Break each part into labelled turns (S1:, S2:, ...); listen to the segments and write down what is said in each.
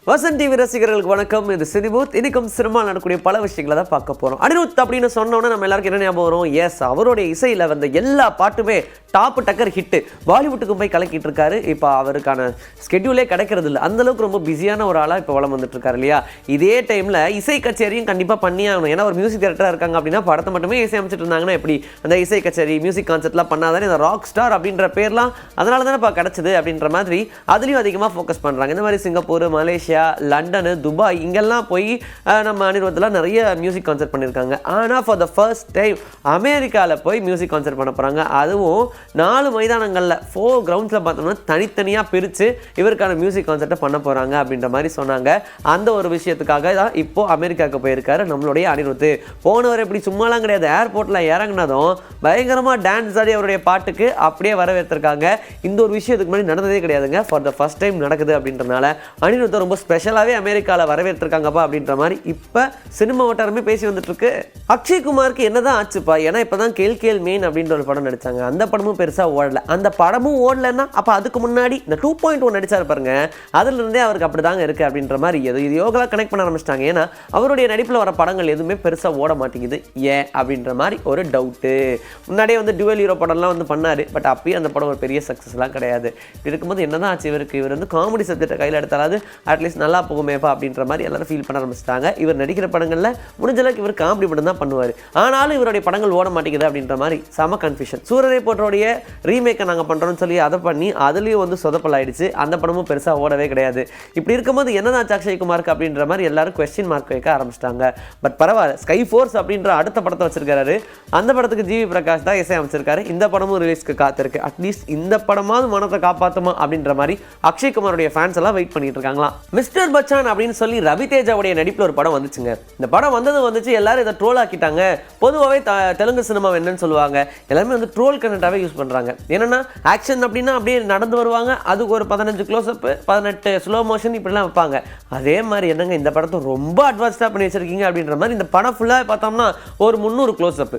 S1: Vasanth TV ரசிகர்களுக்கு வணக்கம். இது சினிபூத். இன்னைக்கும் சினிமா நடக்கக்கூடிய பல விஷயங்களை தான் பார்க்க போகிறோம். அனிருத் அப்படின்னு சொன்னோன்னே நம்ம எல்லாருக்கும் என்ன ஞாபகம் வரும்? எஸ், அவருடைய இசையில் வந்த எல்லா பாட்டுமே டாப் டக்கர் ஹிட்டு. பாலிவுட்டுக்கு போய் கலக்கிட்டு இருக்காரு. இப்போ அவருக்கான ஸ்கெட்யூலே கிடைக்கிறது இல்லை. அந்தளவுக்கு ரொம்ப பிஸியான ஒரு ஆளாக இப்போ வளம் வந்துட்டு இருக்காரு இல்லையா? இதே டைமில் இசை கச்சேரியும் கண்டிப்பாக பண்ணி ஆகணும். ஏன்னா ஒரு மியூசிக் டைரக்டராக இருக்காங்க அப்படின்னா படத்தை மட்டுமே இசை அமைச்சிட்டு இருந்தாங்கன்னா எப்படி அந்த இசை கச்சேரி மியூசிக் கான்செப்ட்லாம் பண்ணாதானே இந்த ராக் ஸ்டார் அப்படின்ற பேர்லாம் அதனால தானே இப்போ கிடச்சிது அப்படின்ற மாதிரி அதுலேயும் அதிகமாக ஃபோக்கஸ் பண்ணுறாங்க. இந்த மாதிரி சிங்கப்பூர், மலேசியா, லண்டனு, துபாய் இங்கெல்லாம் போய் நம்ம அனிருத்தில் நிறைய மியூசிக் கான்சர்ட் பண்ணியிருக்காங்க. ஆனால் ஃபார் த ஃபர்ஸ்ட் டைம் அமெரிக்காவில் போய் மியூசிக் கான்சர்ட் பண்ண போகிறாங்க. அதுவும் 4 மைதானங்களில் 4 கிரவுண்ட்ஸில் பார்த்தோம்னா தனித்தனியாக பிரித்து இவருக்கான மியூசிக் கான்சர்ட்டை பண்ண போகிறாங்க அப்படின்ற மாதிரி சொன்னாங்க. அந்த ஒரு விஷயத்துக்காக தான் இப்போது அமெரிக்காவுக்கு போயிருக்காரு நம்மளுடைய அனிருத். போனவர் எப்படி சும்மாலாம் கிடையாது. ஏர்போர்ட்டில் இறங்கினதும் பயங்கரமாக டான்ஸ் ஆடி அவருடைய பாட்டுக்கு அப்படியே வரவேற்றிருக்காங்க. இந்த ஒரு விஷயத்துக்கு முன்னாடி நடந்ததே கிடையாதுங்க. ஃபார் த ஃபர்ஸ்ட் டைம் நடக்குது அப்படின்றனால அனிருத் ரொம்ப ஸ்பெஷலாகவே அமெரிக்காவில் வரவேற்றிருக்காங்கப்பா அப்படின்ற மாதிரி இப்போ சினிமா வட்டாரமே பேசி வந்துட்டு இருக்கு. அக்ஷய் குமாருக்கு என்னதான் ஆச்சுப்பா? ஏன்னா இப்போ தான் கேல் மெயின் அப்படின்ற ஒரு படம் நடித்தாங்க. அந்த படமும் பெருசாக ஓடலை. அந்த படமும் ஓடலைன்னா அப்போ அதுக்கு முன்னாடி இந்த 2.1 நடிச்சார் பாருங்க, அதுலேருந்தே அவருக்கு அப்படி தாங்க இருக்குது அப்படின்ற மாதிரி இது யோகலாம் கனெக்ட் பண்ண ஆரம்பிச்சிட்டாங்க. ஏன்னா அவருடைய நடிப்பில் வர படங்கள் எதுவுமே பெருசாக ஓட மாட்டேங்குது. ஏன் அப்படின்ற மாதிரி ஒரு டவுட்டு. முன்னாடியே வந்து டுவெல் ஹீரோ படம்லாம் வந்து பண்ணார். பட் அப்பயும் அந்த படம் ஒரு பெரிய சக்ஸஸ்லாம் கிடையாது. இருக்கும்போது என்னதான் ஆச்சு இவருக்கு? இவர் வந்து காமெடி சப்ஜெக்டை கையில் எடுத்தாலாவது அட்லீஸ்ட் நல்லா போகுமேப்பா அப்படின்ற மாதிரி எல்லாரும் ஃபீல் பண்ண ஆரம்பிச்சிட்டாங்க. இவர் நடிக்கிற படங்களில் முடிஞ்சளவுக்கு இவர் காமெடி படம் தான் பண்ணுவார். ஆனாலும் இவருடைய படங்கள் ஓட மாட்டேங்குது அப்படின்ற மாதிரி செம கன்ஃபியூஷன். சூரரை போட்டோடைய ரீமேக்கை நாங்கள் பண்ணுறோம்னு சொல்லி அதை பண்ணி அதுலேயும் வந்து சொதப்பல் ஆயிடுச்சு. அந்த படமும் பெருசாக ஓடவே கிடையாது. இப்படி இருக்கும்போது என்னதான் அக்ஷய் குமாருக்கு அப்படின்ற மாதிரி எல்லாரும் கொஸ்டின் மார்க் வைக்க ஆரம்பிச்சிட்டாங்க. பட் பரவாயில்ல, ஸ்கை ஃபோர்ஸ் அப்படின்ற அடுத்த படத்தை வச்சிருக்காரு. அந்த படத்துக்கு ஜிவி பிரகாஷ் தான் இசை அமைச்சிருக்காரு. இந்த படமும் ரிலீஸ்க்கு காத்திருக்கு. அட்லீஸ்ட் இந்த படமாவது மனத்தை காப்பாற்றுமா அப்படின்ற மாதிரி அக்ஷய் குமாருடைய ஃபேன்ஸ் எல்லாம் வெயிட் பண்ணிட்டு இருக்காங்களாம். மிஸ்டர் பச்சான் அப்படின்னு சொல்லி ரவி தேஜாவுடைய நடிப்பில் ஒரு படம் வந்துச்சுங்க. இந்த படம் வந்துச்சு எல்லாரும் இதை ட்ரோல் ஆக்கிட்டாங்க. பொதுவாகவே தெலுங்கு சினிமா என்னன்னு சொல்லுவாங்க, எல்லாருமே வந்து ட்ரோல் கண்டென்ட்டாகவே யூஸ் பண்ணுறாங்க. என்னன்னா ஆக்ஷன் அப்படின்னா அப்படியே நடந்து வருவாங்க, அதுக்கு ஒரு 15 க்ளோஸ்அப் 18 ஸ்லோ மோஷன் இப்படிலாம் வைப்பாங்க. அதே மாதிரி என்னங்க இந்த படத்தை ரொம்ப அட்வான்ஸ்டாக பண்ணி வச்சிருக்கீங்க அப்படின்ற மாதிரி இந்த படம் ஃபுல்லாக பார்த்தோம்னா ஒரு 300 க்ளோஸ்அப்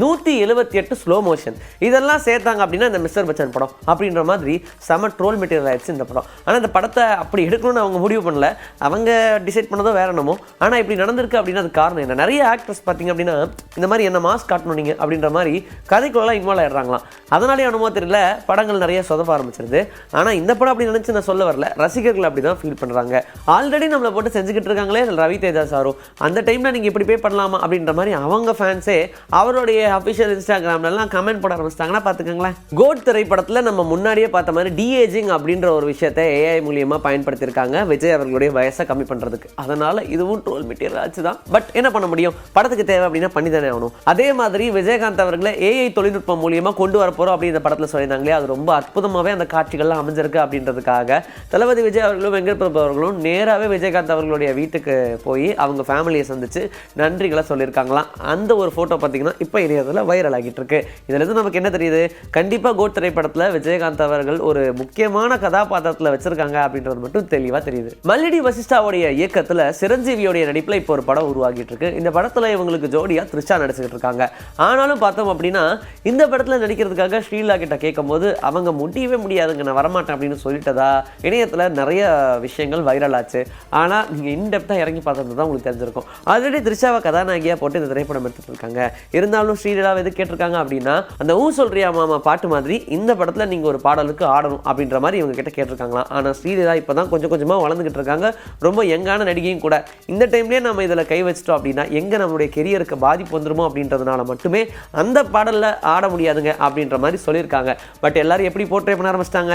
S1: 178 ஸ்லோ மோஷன் இதெல்லாம் சேர்த்தாங்க அப்படின்னா இந்த மிஸ்டர் பச்சான் படம் அப்படின்ற மாதிரி செம ட்ரோல் மெட்டீரியல் ஆயிடுச்சு இந்த படம். ஆனால் இந்த படத்தை அப்படி எடுக்கணும்னு அவங்க முடிவு பண்ணல. அவங்க டிசைட் பண்ணதோ வேற என்னமோ. ஆனால் இப்படி நடந்திருக்கு அப்படின்னா அது காரணம் என்ன? நிறைய ஆக்டர்ஸ் பார்த்தீங்க அப்படின்னா இந்த மாதிரி என்ன மாஸ்க் காட்டணும் நீங்கள் அப்படின்ற மாதிரி கதைக்குள்ளலாம் இன்வால்வ் ஆயிடுறாங்களாம். அதனாலே அனுமோ தெரியல படங்கள் நிறைய சொதப்ப ஆரம்பிச்சிருது. ஆனால் இந்த படம் அப்படி நினச்சி நான் சொல்ல வரல, ரசிகர்கள் அப்படி தான் ஃபீல் பண்ணுறாங்க. ஆல்ரெடி நம்மளை போட்டு செஞ்சுக்கிட்டு இருக்காங்களே ரவி தேஜா சாரும், அந்த டைமில் நீங்கள் இப்படி பே பண்ணலாமா அப்படின்ற மாதிரி அவங்க ஃபேன்ஸே அவருடைய அஃபிஷியல் இன்ஸ்டாகிராம்லாம் கமெண்ட் போட ஆரம்பிச்சிட்டாங்கன்னா பார்த்துக்கங்களேன். கோட் திரைப்படத்தில் நம்ம முன்னாடியே பார்த்த மாதிரி டிஏஜிங் அப்படின்ற ஒரு விஷயத்தை ஏஐ மூலியமாக பயன்படுத்தியிருக்காங்க விஜய் அவர்களுடைய வயசை கம்மி பண்ணுறதுக்கு. அதனால் இதுவும் ட்ரோல் மெட்டீரியல் ஆச்சு தான். பட் என்ன பண்ண முடியும், படத்துக்கு தேவை அப்படின்னா பண்ணி தானே ஆகணும். அதே மாதிரி விஜயகாந்த் அவர்களை ஏஐ தொழில்நுட்பம் மூலியமாக கொண்டு வரப்போகிறோம் அப்படின்னு இந்த படத்தில் சொல்லியிருந்தாங்களே, அது ரொம்ப அற்புதமாகவே அந்த காட்சிகள்லாம் அமைஞ்சிருக்கு அப்படின்றதுக்காக தளபதி விஜய் அவர்களும் வெங்கட் பிரபு அவர்களும் நேராகவே விஜயகாந்த் அவர்களுடைய வீட்டுக்கு போய் அவங்க ஃபேமிலியை சந்தித்து நன்றிகளை சொல்லியிருக்காங்களாம். அந்த ஒரு ஃபோட்டோ பார்த்தீங்கன்னா இப்போ இணையத்தில் வைரல் ஆகிட்டு இருக்கு. இதுலேருந்து நமக்கு என்ன தெரியுது? கண்டிப்பாக கோட் திரைப்படத்தில் விஜயகாந்த் அவர்கள் ஒரு முக்கியமான கதாபாத்திரத்தில் வச்சிருக்காங்க அப்படின்றது மட்டும் தெளிவாக தெரியுது. மல்லிடி வசிஷ்டாவுடைய இயக்கத்தில் சிரஞ்சீவியோடைய நடிப்பில் இப்போ ஒரு படம் உருவாகிட்டு இருக்கு. இந்த படத்தில் இவங்களுக்கு ஜோடியாக த்ரிஷா நடிச்சுக்கிட்டு இருக்காங்க. ஆனாலும் பார்த்தோம் அப்படின்னா இந்த படத்தில் நடிக்கிறதுக்காக ஸ்ரீலா கிட்ட கேட்கும் போது அவங்க முடியவே முடியாதுங்க, நான் வரமாட்டேன் அப்படின்னு சொல்லிட்டதா இணையத்தில் நிறைய விஷயங்கள் வைரல் ஆச்சு. ஆனால் நீங்கள் இன்டெப்த்தாக இறங்கி பார்த்தது தான் உங்களுக்கு தெரிஞ்சிருக்கும். ஆல்ரெடி த்ரிஷாவை கதாநாயகியாக போட்டு இந்த திரைப்படம் எடுத்துட்டு இருக்காங்க. இருந்தாலும் ஸ்ரீலா எது கேட்டிருக்காங்க அப்படின்னா அந்த ஊ சொல்றியா மாமா பாட்டு மாதிரி இந்த படத்தில் நீங்கள் ஒரு பாடலுக்கு ஆடணும் அப்படின்ற மாதிரி இவங்க கிட்ட கேட்டிருக்காங்களாம். ஆனால் ஸ்ரீலா இப்போ தான் கொஞ்சம் கொஞ்சமாக வளர்ந்துக்கிட்டு இருக்காங்க. ரொம்ப யங்கான நடிகையும் கூட. இந்த டைம்லேயே நம்ம இதில் கை வச்சிட்டோம் அப்படின்னா எங்கே நம்மளுடைய கெரியருக்கு பாதிப்பு வந்துருமோ அப்படின்றதுனால மட்டுமே அந்த பாடலில் ஆட முடியாதுங்க அப்படின்ற மாதிரி சொல்லியிருக்காங்க. பட் எல்லாரும் எப்படி போர்ட்ரே பண்ண ஆரம்பிச்சிட்டாங்க,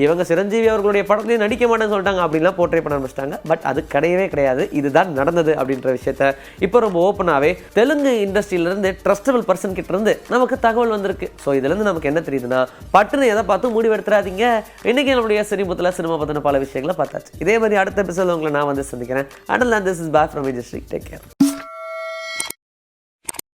S1: இவங்க சிரஞ்சீவி அவர்களுடைய படத்துலேயும் நடிக்க மாட்டேன்னு சொல்லிட்டாங்க அப்படின்லாம் போர்ட்ரே பண்ண ஆரம்பிச்சிட்டாங்க. பட் அது கிடையவே கிடையாது, இதுதான் நடந்தது அப்படின்ற விஷயத்த இப்போ ரொம்ப ஓப்பனாகவே தெலுங்கு இண்டஸ்ட்ரியிலேருந்து ட்ரஸ்டபிள் பர்சன் கிட்ட இருந்து நமக்கு தகவல் வந்திருக்கு. ஸோ இதுலேருந்து நமக்கு என்ன தெரியுதுன்னா பட்டுன்னு எதை பார்த்து முடிவெடுத்துறாதீங்க. இன்னைக்கு நம்மளுடைய சினிமத்தில் சினிமா பற்றின பல விஷயங்களை பார்த்தாச்சு. இதே மாதிரி அடுத்த எபிசோட் உங்களை நான் வந்து சந்திக்கிறேன். And this is bye from Vijayasri. Take care.